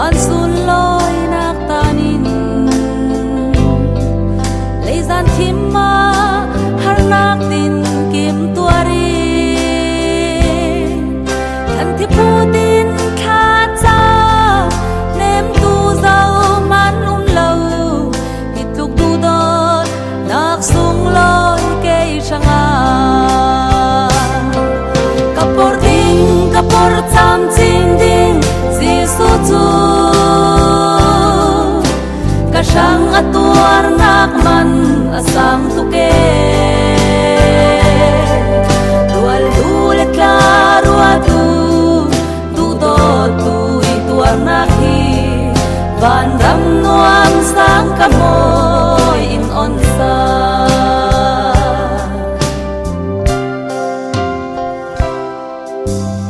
van sun loi nak tanin leizan thima har nak tin kim tuari kan thi putin kha cha nem tu zau man lo hitluk tu dot nak sung loi ke changa kapor cham chin ding Giêsu chu ka sang atuar nak man asang tu ke dual dulet la rua tu do tu ituar nak hi van ram nuam sang kamoy in on sa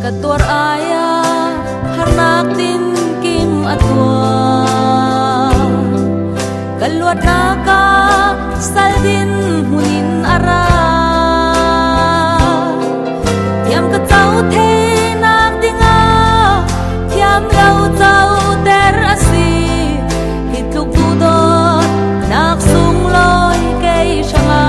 katuar aya harnak tin kim atwa kaluat naka saldin hunin ara tiam ka chau the nak dinga tiam lau chau der asi hitluk tu dot nak sung loi ke shanga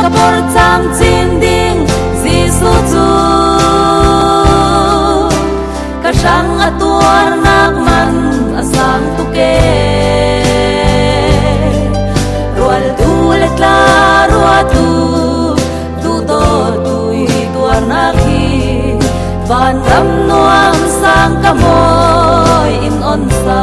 kapor cham chin ding Giêsu chu ka sang atuar nak man asang tu ke rual tu let la rua tu do tu tuar nak hi van ram nuam sang kamoy in on sa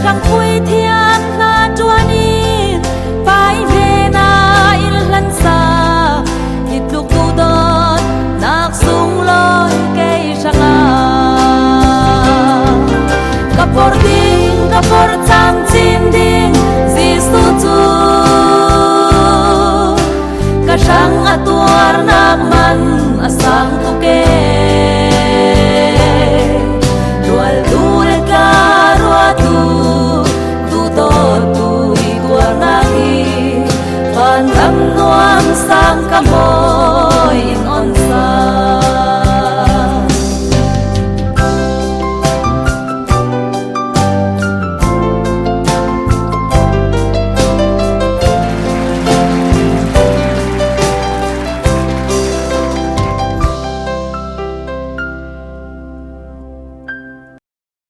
răng cuối thiên na chua ni phải về na il lăn xa hít lục tu đốt nak sung loi cây răng kapor cham chin ding Giêsu chu ka sang atuar nak man asang tu ke dual dulet la rua tu van ram nuam sang kamoy